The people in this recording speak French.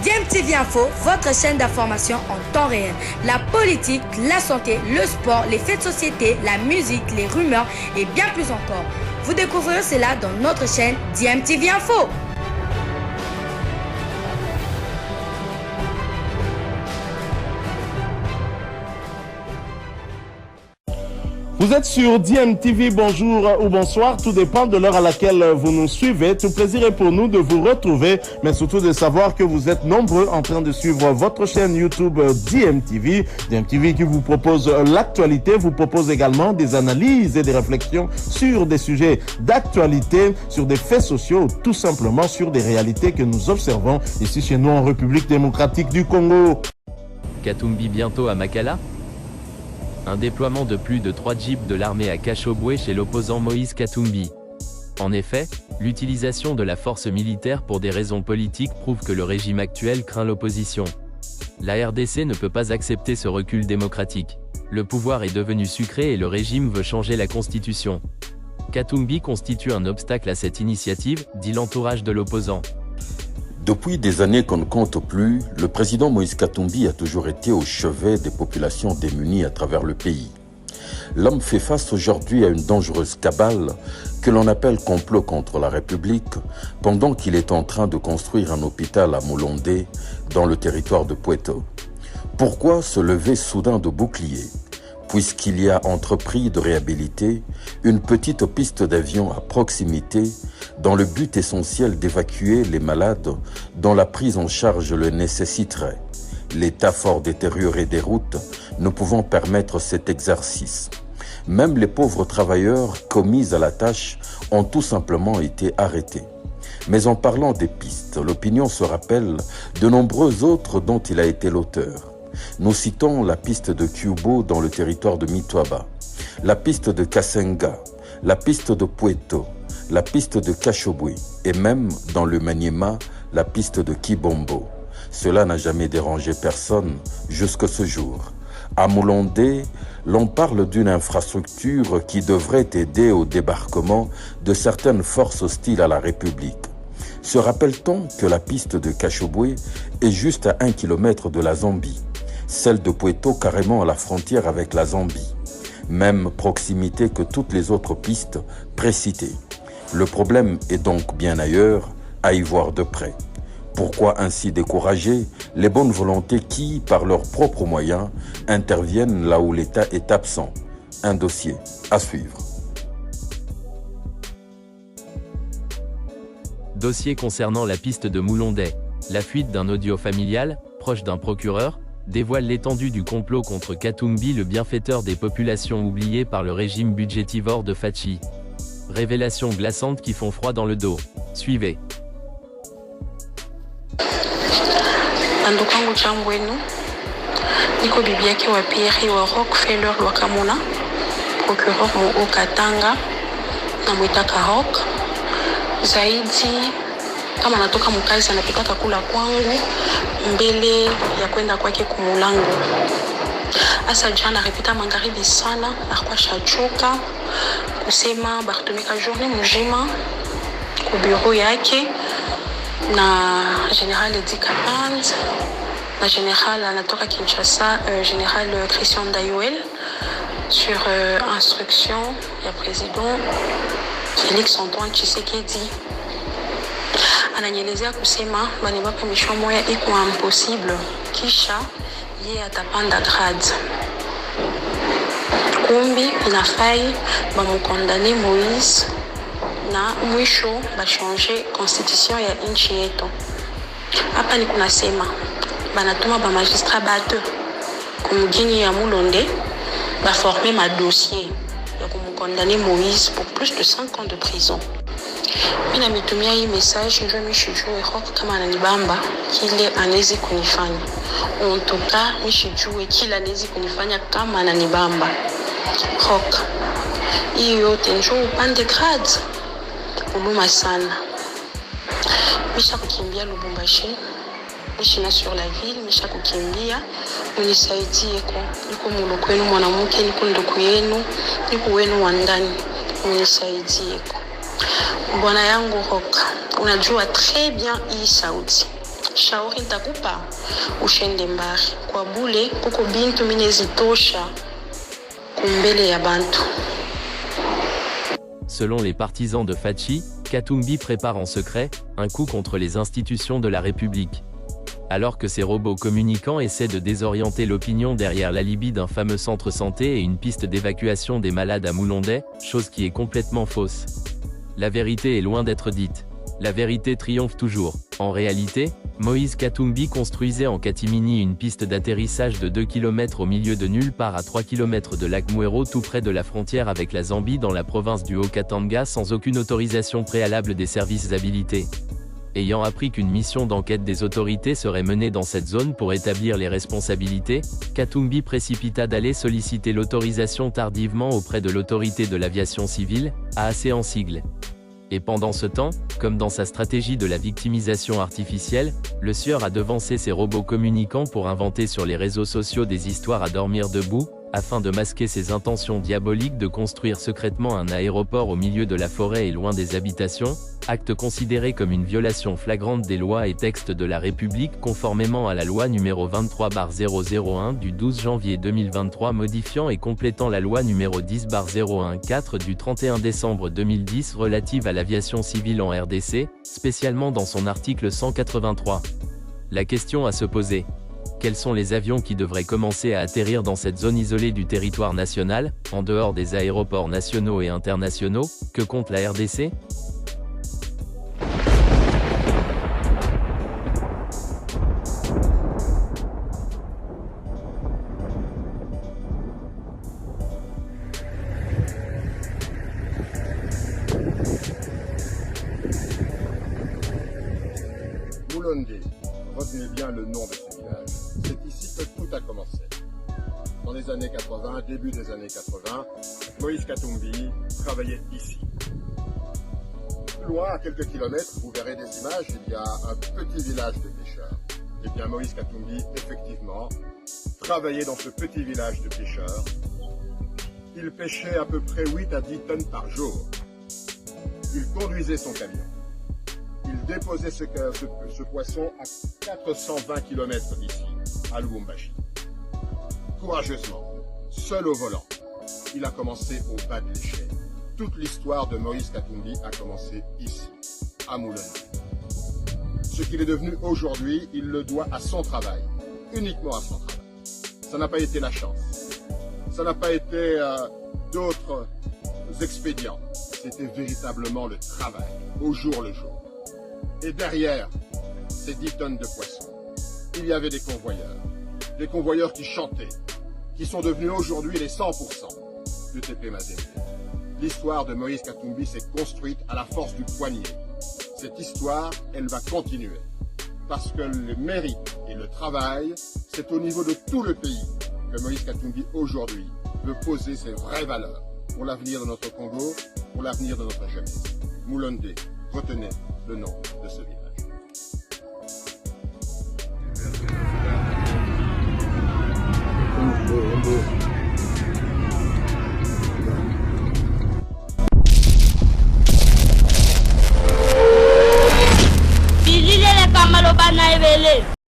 DMTV Info, votre chaîne d'information en temps réel. La politique, la santé, le sport, les faits de société, la musique, les rumeurs et bien plus encore. Vous découvrirez cela dans notre chaîne DMTV Info. Vous êtes sur DMTV, bonjour ou bonsoir, tout dépend de l'heure à laquelle vous nous suivez. Tout plaisir est pour nous de vous retrouver, mais surtout de savoir que vous êtes nombreux en train de suivre votre chaîne YouTube DMTV. DMTV qui vous propose l'actualité, vous propose également des analyses et des réflexions sur des sujets d'actualité, sur des faits sociaux, tout simplement sur des réalités que nous observons ici chez nous en République démocratique du Congo. Katumbi bientôt à Makala? Un déploiement de plus de 3 jeeps de l'armée à Kashobwe chez l'opposant Moïse Katumbi. En effet, l'utilisation de la force militaire pour des raisons politiques prouve que le régime actuel craint l'opposition. La RDC ne peut pas accepter ce recul démocratique. Le pouvoir est devenu sucré et le régime veut changer la constitution. Katumbi constitue un obstacle à cette initiative, dit l'entourage de l'opposant. Depuis des années qu'on ne compte plus, le président Moïse Katumbi a toujours été au chevet des populations démunies à travers le pays. L'homme fait face aujourd'hui à une dangereuse cabale que l'on appelle complot contre la République pendant qu'il est en train de construire un hôpital à Moulondé dans le territoire de Pueto. Pourquoi se lever soudain de bouclier ? Puisqu'il y a entrepris de réhabiliter une petite piste d'avion à proximité dans le but essentiel d'évacuer les malades dont la prise en charge le nécessiterait, l'état fort détérioré des routes ne pouvant permettre cet exercice. Même les pauvres travailleurs commis à la tâche ont tout simplement été arrêtés. Mais en parlant des pistes, l'opinion se rappelle de nombreuses autres dont il a été l'auteur. Nous citons la piste de Cubo dans le territoire de Mitwaba, la piste de Kasenga, la piste de Pueto, la piste de Kashobwe et même dans le Maniema, la piste de Kibombo. Cela n'a jamais dérangé personne jusqu'à ce jour. À Moulondé, l'on parle d'une infrastructure qui devrait aider au débarquement de certaines forces hostiles à la République. Se rappelle-t-on que la piste de Kashobwe est juste à 1 kilomètre de la Zambie, celle de Pueto carrément à la frontière avec la Zambie, même proximité que toutes les autres pistes précitées. Le problème est donc bien ailleurs, à y voir de près. Pourquoi ainsi décourager les bonnes volontés qui, par leurs propres moyens, interviennent là où l'État est absent? Un dossier à suivre. Dossier concernant la piste de Moulondé. La fuite d'un audio familial, proche d'un procureur, dévoile l'étendue du complot contre Katumbi, le bienfaiteur des populations oubliées par le régime budgétivore de Fachi. Révélations glaçantes qui font froid dans le dos. Suivez. Andukangu jambo wenu, niko bibi yake wa Pierre wa Rockefeller Lwakamuna, procureur mu Katanga na mwitaka Rock. Zaidi kama natoka mkazi anapitaka kula kwangu mbele ya kwenda kwake kumulango. Asa jana anapita magharibi sana, akwa shachoka kusema batumika journée mzima ku bureau yake na Général Edi Kapand na Général anatoka Kinshasa, Général Christian Dayoel sur instruction ya président Félix Antoine Tshisekedi. Ananyelezea kusema banibapa mission moya iko impossible kisha ye atapanda grade. Kumbi inafai bamukondane Moïse na mwisho bachange constitution ya nchi yetu. Hapa ni kunasema banatuma ba magistrat batu kumugini ya Moulondé baformer ma dossier ya kumukondane Moïse pour plus de 5 ans de prison. Mina mitumia hii message ndio mishijue Rock kama ananibamba kile anezi kunifanya. En tout cas, mishijue kile anezi kunifanya kama ananibamba. Rock. Hii yote njoo upande grade. Uluma sana. Misha kukimbia Lubumbashi. Mishina sur la ville, misha kukimbia. Unisaidie ko. Niko muloko yenu mwanamke, niko ndugu yenu, niko wenu wa ndani. Unisaidie ko. Bwana yangu Rock, unajua très bien hii sauti. shauri nitakupa ushende mbali kwa bule kuko bintu minezitosha kumbele ya bantu. Selon les partisans de Fachi, Katumbi prépare en secret un coup contre les institutions de la République. Alors que ces robots communicants essaient de désorienter l'opinion derrière l'alibi d'un fameux centre santé et une piste d'évacuation des malades à Moulondais, chose qui est complètement fausse. La vérité est loin d'être dite. La vérité triomphe toujours. En réalité, Moïse Katumbi construisait en catimini une piste d'atterrissage de 2 km au milieu de nulle part à 3 km de lac Mouero tout près de la frontière avec la Zambie dans la province du Haut-Katanga sans aucune autorisation préalable des services habilités. Ayant appris qu'une mission d'enquête des autorités serait menée dans cette zone pour établir les responsabilités, Katumbi précipita d'aller solliciter l'autorisation tardivement auprès de l'autorité de l'aviation civile, AAC en sigle. Et pendant ce temps, comme dans sa stratégie de la victimisation artificielle, le sieur a devancé ses robots communicants pour inventer sur les réseaux sociaux des histoires à dormir debout, afin de masquer ses intentions diaboliques de construire secrètement un aéroport au milieu de la forêt et loin des habitations, acte considéré comme une violation flagrante des lois et textes de la République conformément à la loi numéro 23/001 du 12 janvier 2023 modifiant et complétant la loi numéro 10/014 du 31 décembre 2010 relative à l'aviation civile en RDC, spécialement dans son article 183. La question à se poser: quels sont les avions qui devraient commencer à atterrir dans cette zone isolée du territoire national, en dehors des aéroports nationaux et internationaux, que compte la RDC ? Moulondé, retenez bien le nom de ce village. C'est ici que tout a commencé. Dans les années 80, début des années 80, Moïse Katumbi travaillait ici. Plus loin, à quelques kilomètres, vous verrez des images, il y a un petit village de pêcheurs. Et bien Moïse Katumbi, effectivement, travaillait dans ce petit village de pêcheurs. Il pêchait à peu près 8 à 10 tonnes par jour. Il conduisait son camion. Il déposait ce poisson à 420 km d'ici, à Lubumbashi. Courageusement, seul au volant, il a commencé au bas de l'échelle. Toute l'histoire de Moïse Katumbi a commencé ici, à Moulondé. Ce qu'il est devenu aujourd'hui, il le doit à son travail, uniquement à son travail. Ça n'a pas été la chance, ça n'a pas été d'autres expédients, c'était véritablement le travail, au jour le jour. Et derrière ces 10 tonnes de poissons, il y avait des convoyeurs qui chantaient, qui sont devenus aujourd'hui les 100% de TP Mazembe. L'histoire de Moïse Katumbi s'est construite à la force du poignet. Cette histoire, elle va continuer. Parce que le mérite et le travail, c'est au niveau de tout le pays que Moïse Katumbi aujourd'hui veut poser ses vraies valeurs pour l'avenir de notre Congo, pour l'avenir de notre jeunesse. Moulondé, retenez le nom de ce village.